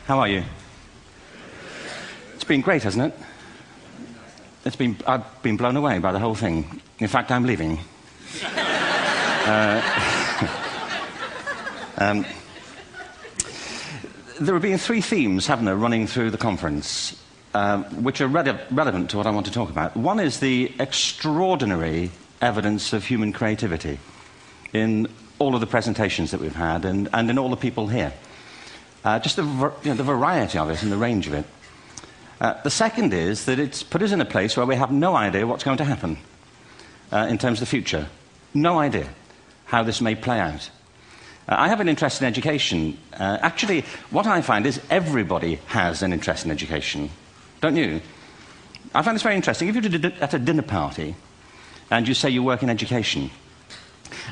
How are you? It's been great, hasn't it? I've been blown away by the whole thing. In fact, I'm leaving. There have been three themes, haven't there, running through the conference, which are relevant to what I want to talk about. One is the extraordinary evidence of human creativity in all of the presentations that we've had and in all the people here. Just the variety of it and the range of it. The second is that it's put us in a place where we have no idea what's going to happen in terms of the future. No idea how this may play out. I have an interest in education. Actually, what I find is everybody has an interest in education. Don't you? I find this very interesting. If you're at a dinner party and you say you work in education,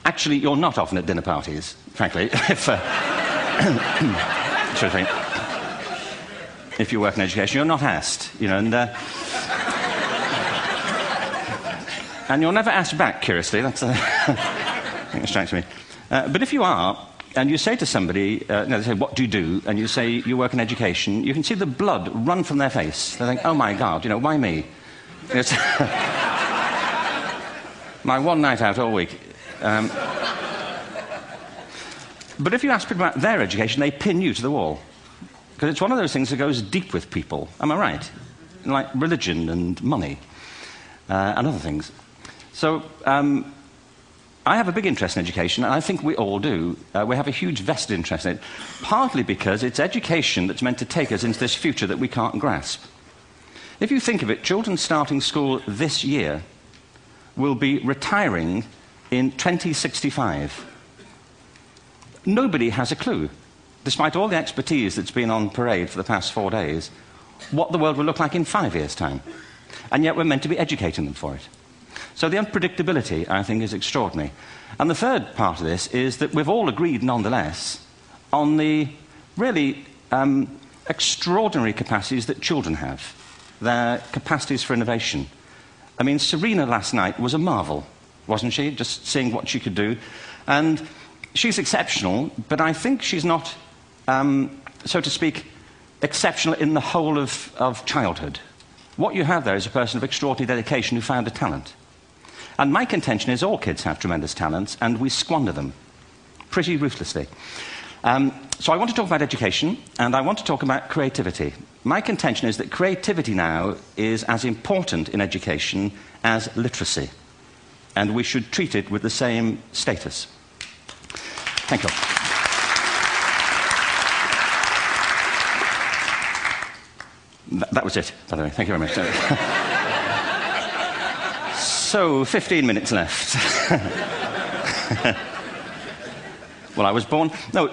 actually, you're not often at dinner parties, frankly. If you work in education, you're not asked, and you're never asked back, curiously. That's I think it strikes me. But if you are, and you say to somebody, they say, "What do you do?" and you say you work in education, you can see the blood run from their face. They think, "Oh my God, why me?" It's my one night out all week. But if you ask people about their education, they pin you to the wall. Because it's one of those things that goes deep with people. Am I right? Like religion and money and other things. So I have a big interest in education, and I think we all do. We have a huge vested interest in it, partly because it's education that's meant to take us into this future that we can't grasp. If you think of it, children starting school this year will be retiring in 2065. Nobody has a clue, despite all the expertise that's been on parade for the past 4 days, what the world will look like in 5 years' time. And yet we're meant to be educating them for it. So the unpredictability, I think, is extraordinary. And the third part of this is that we've all agreed, nonetheless, on the really extraordinary capacities that children have, their capacities for innovation. I mean, Serena last night was a marvel, wasn't she? Just seeing what she could do. And she's exceptional, but I think she's not, so to speak, exceptional in the whole of childhood. What you have there is a person of extraordinary dedication who found a talent. And my contention is all kids have tremendous talents, and we squander them pretty ruthlessly. So I want to talk about education, and I want to talk about creativity. My contention is that creativity now is as important in education as literacy, and we should treat it with the same status. Thank you. That was it, by the way. Thank you very much. So, 15 minutes left. Well, I was born... No,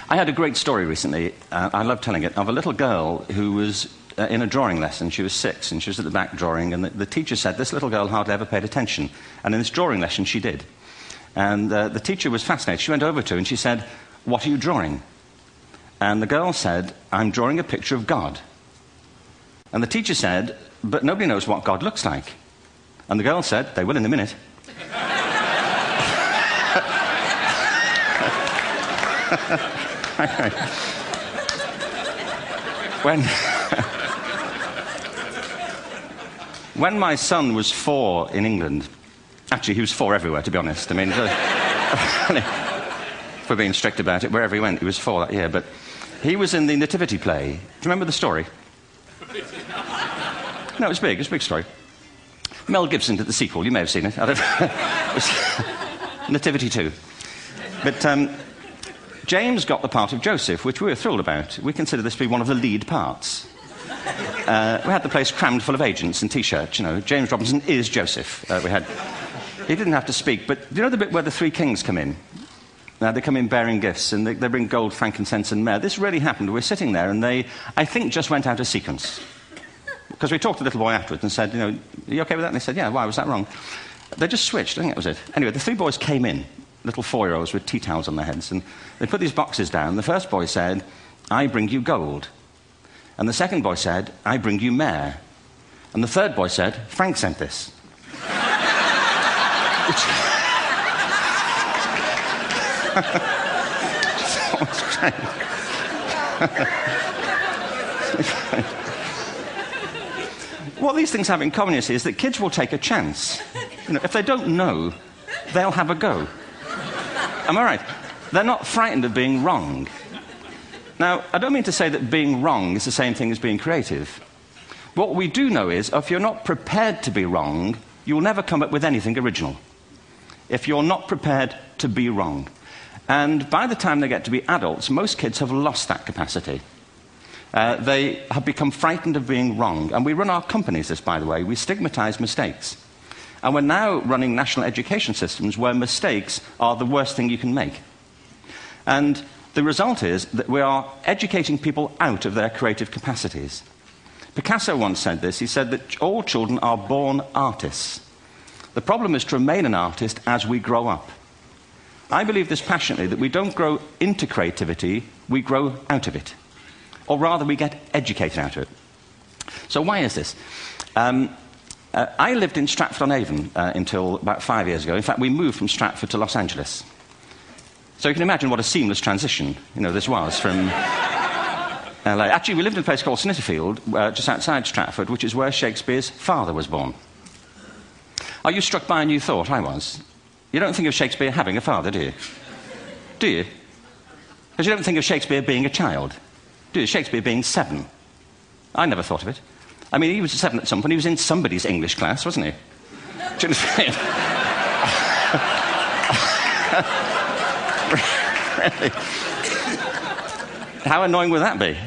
I had a great story recently, I love telling it, of a little girl who was in a drawing lesson. She was 6, and she was at the back drawing, and the teacher said this little girl hardly ever paid attention. And in this drawing lesson, she did. And the teacher was fascinated. She went over to her and she said, "What are you drawing?" And the girl said, "I'm drawing a picture of God." And the teacher said, "But nobody knows what God looks like." And the girl said, "They will in a minute." When my son was 4 in England, actually he was 4 everywhere, to be honest. I mean, if we're being strict about it, wherever he went, he was 4 that year. But he was in the Nativity play. Do you remember the story? No, it was big. It was a big story. Mel Gibson did the sequel. You may have seen it. I don't know. It was Nativity 2. But James got the part of Joseph, which we were thrilled about. We consider this to be one of the lead parts. We had the place crammed full of agents and T-shirts, James Robinson is Joseph. He didn't have to speak, but do you know the bit where the 3 kings come in? They come in bearing gifts, and they bring gold, frankincense, and myrrh. This really happened. We're sitting there, and they, I think, just went out of sequence. Because we talked to the little boy afterwards and said, "Are you okay with that?" And they said, "Yeah, why was that wrong?" They just switched. I think that was it. Anyway, the 3 boys came in, little 4-year-olds with tea towels on their heads, and they put these boxes down. The first boy said, "I bring you gold." And the second boy said, "I bring you myrrh." And the third boy said, "Frank sent this." What these things have in common, you see, is that kids will take a chance. You know, if they don't know, they'll have a go. Am I right? They're not frightened of being wrong. Now, I don't mean to say that being wrong is the same thing as being creative. What we do know is, if you're not prepared to be wrong, you'll never come up with anything original. If you're not prepared to be wrong. And by the time they get to be adults, most kids have lost that capacity. They have become frightened of being wrong. And we run our companies this, by the way. We stigmatize mistakes. And we're now running national education systems where mistakes are the worst thing you can make. And the result is that we are educating people out of their creative capacities. Picasso once said this. He said that all children are born artists. The problem is to remain an artist as we grow up. I believe this passionately, that we don't grow into creativity, we grow out of it. Or rather, we get educated out of it. So why is this? I lived in Stratford-on-Avon until about 5 years ago. In fact, we moved from Stratford to Los Angeles. So you can imagine what a seamless transition, this was from LA. Actually, we lived in a place called Snitterfield, just outside Stratford, which is where Shakespeare's father was born. Are you struck by a new thought? I was. You don't think of Shakespeare having a father, do you? Do you? Because you don't think of Shakespeare being a child. Do you? Shakespeare being 7. I never thought of it. I mean, he was 7 at some point. He was in somebody's English class, wasn't he? Do you understand? Really? How annoying would that be?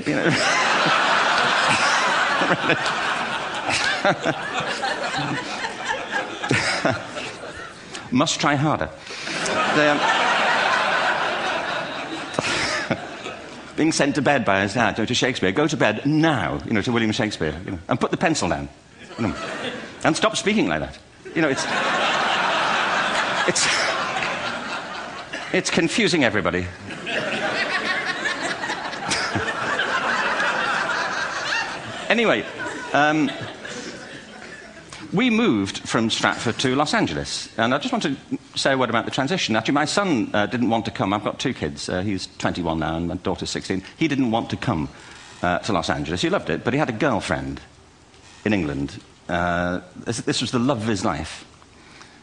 Must try harder. Being sent to bed by his dad to Shakespeare. Go to bed now, to William Shakespeare, and put the pencil down, and stop speaking like that. It's confusing everybody. Anyway, we moved from Stratford to Los Angeles, and I just want to say a word about the transition. Actually, my son didn't want to come. I've got 2 kids. He's 21 now, and my daughter's 16. He didn't want to come to Los Angeles. He loved it, but he had a girlfriend in England. This was the love of his life,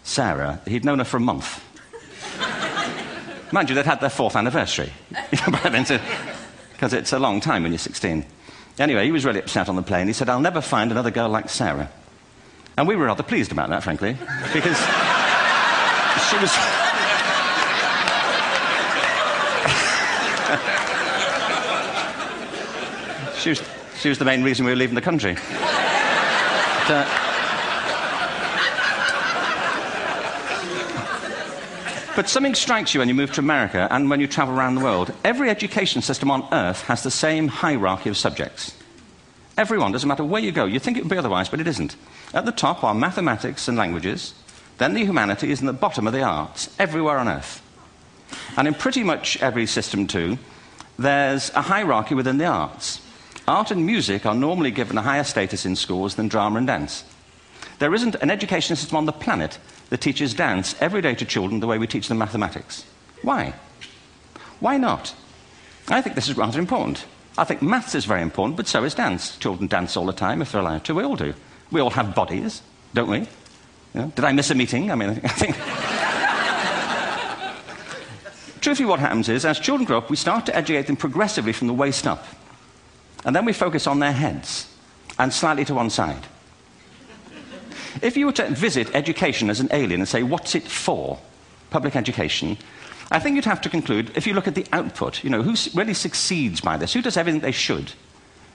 Sarah. He'd known her for a month. Mind you, they'd had their 4th anniversary, because it's a long time when you're 16. Anyway, he was really upset on the plane. He said, "I'll never find another girl like Sarah." And we were rather pleased about that, frankly, because she was... she was the main reason we were leaving the country. But something strikes you when you move to America and when you travel around the world. Every education system on Earth has the same hierarchy of subjects. Everyone, doesn't matter where you go. You think it would be otherwise, but it isn't. At the top are mathematics and languages, then the humanities, and the bottom are the arts, everywhere on Earth. And in pretty much every system, too, there's a hierarchy within the arts. Art and music are normally given a higher status in schools than drama and dance. There isn't an education system on the planet that teaches dance every day to children the way we teach them mathematics. Why? Why not? I think this is rather important. I think maths is very important, but so is dance. Children dance all the time if they're allowed to. We all do. We all have bodies, don't we? Did I miss a meeting? I mean, I think... Truthfully, what happens is, as children grow up, we start to educate them progressively from the waist up. And then we focus on their heads, and slightly to one side. If you were to visit education as an alien and say, what's it for, public education, I think you'd have to conclude, if you look at the output, who really succeeds by this? Who does everything they should?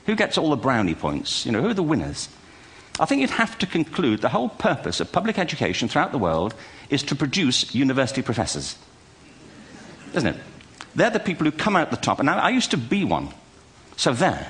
Who gets all the brownie points? Who are the winners? I think you'd have to conclude the whole purpose of public education throughout the world is to produce university professors. Isn't it? They're the people who come out the top. And now, I used to be one. So there.